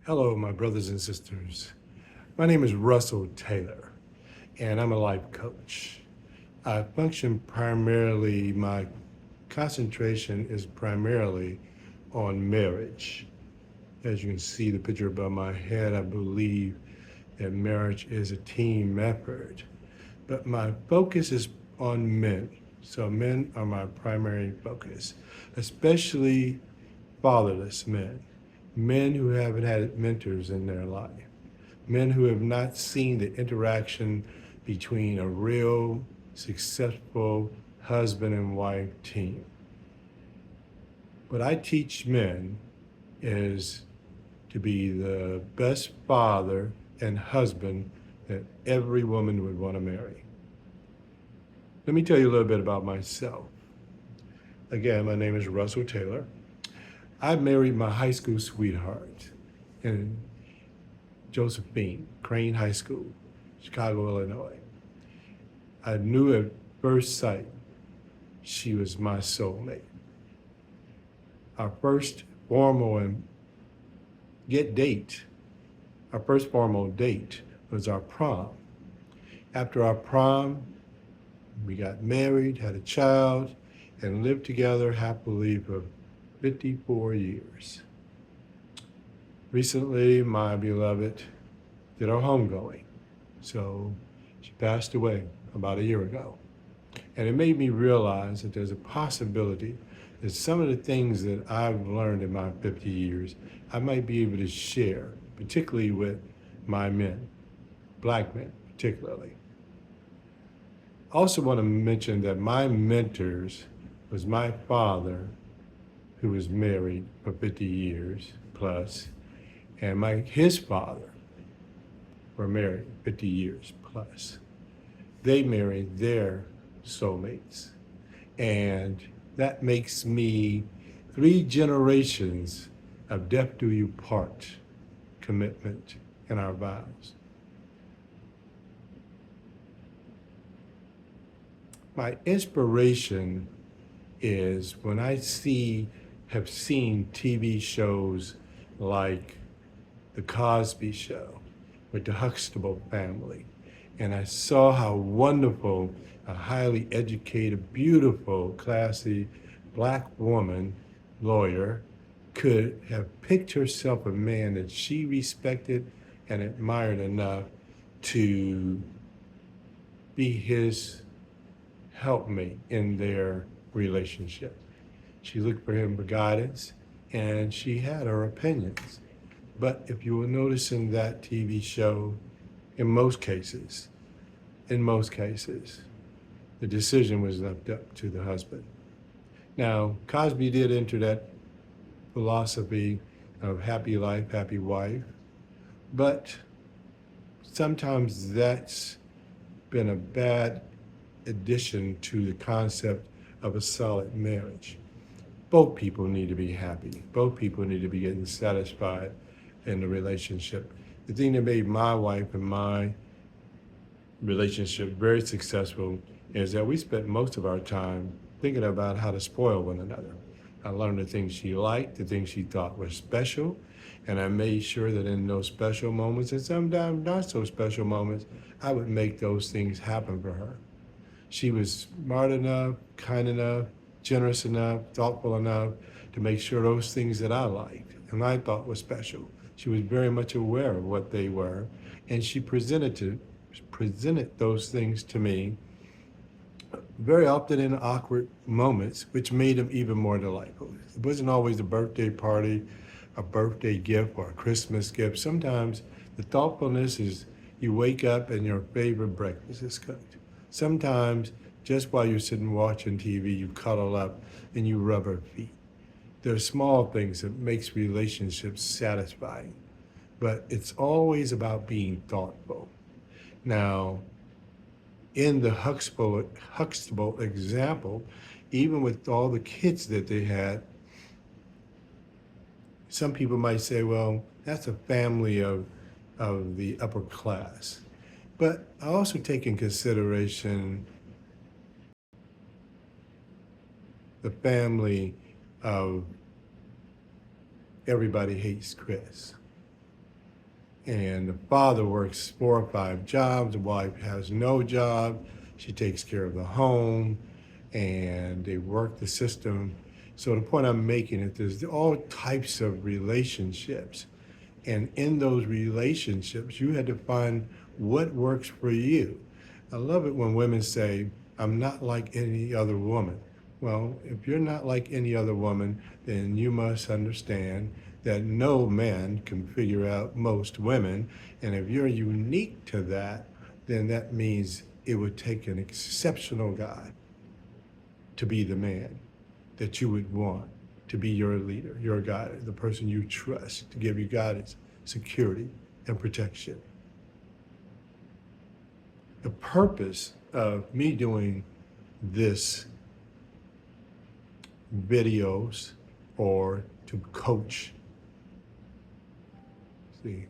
Hello, my brothers and sisters. My name is Russell Taylor, and I'm a life coach. I function primarily, my concentration is primarily on marriage. As you can see the picture above my head, I believe that marriage is a team effort. But my focus is on men. So men are my primary focus, especially fatherless men, men who haven't had mentors in their life, men who have not seen the interaction between a real, successful husband and wife team. What I teach men is to be the best father and husband that every woman would want to marry. Let me tell you a little bit about myself. Again, my name is Russell Taylor. I married my high school sweetheart in Josephine, Crane High School, Chicago, Illinois. I knew at first sight she was my soulmate. Our first formal and get date, our first formal date was our prom. After our prom, we got married, had a child, and lived together happily for 54 years. Recently, my beloved did our homegoing. So she passed away about a year ago. And it made me realize that there's a possibility that some of the things that I've learned in my 50 years, I might be able to share, particularly with my men, Black men particularly. I also want to mention that my mentors was my father, who was married for 50 years plus, and his father were married 50 years plus. They married their soulmates. And that makes me 3 generations of death do you part commitment in our vows. My inspiration is when have seen TV shows like The Cosby Show with the Huxtable family, and I saw how wonderful a highly educated, beautiful, classy Black woman lawyer could have picked herself a man that she respected and admired enough to be his helpmate in their relationship. She looked for him for guidance, and she had her opinions. But if you will notice in that TV show, in most cases, the decision was left up to the husband. Now, Cosby did enter that philosophy of happy life, happy wife, but sometimes that's been a bad addition to the concept of a solid marriage. Both people need to be happy. Both people need to be getting satisfied in the relationship. The thing that made my wife and my relationship very successful is that we spent most of our time thinking about how to spoil one another. I learned the things she liked, the things she thought were special, and I made sure that in those special moments, and sometimes not so special moments, I would make those things happen for her. She was smart enough, kind enough, generous enough, thoughtful enough to make sure those things that I liked and I thought were special. She was very much aware of what they were, and she presented those things to me very often in awkward moments, which made them even more delightful. It wasn't always a birthday party, a birthday gift, or a Christmas gift. Sometimes the thoughtfulness is you wake up and your favorite breakfast is cooked. Sometimes just while you're sitting watching TV, you cuddle up and you rub her feet. There are small things that makes relationships satisfying, but it's always about being thoughtful. Now, in the Huxtable example, even with all the kids that they had, some people might say, well, that's a family of the upper class. But I also take in consideration the family of Everybody Hates Chris. and the father works 4 or 5 jobs, the wife has no job, she takes care of the home, and they work the system. So the point I'm making is there's all types of relationships. And in those relationships, you had to find what works for you. I love it when women say, I'm not like any other woman. Well, if you're not like any other woman, then you must understand that no man can figure out most women. And if you're unique to that, then that means it would take an exceptional guy to be the man that you would want to be your leader, your guide, the person you trust to give you guidance, security, and protection. The purpose of me doing this videos or to coach, see,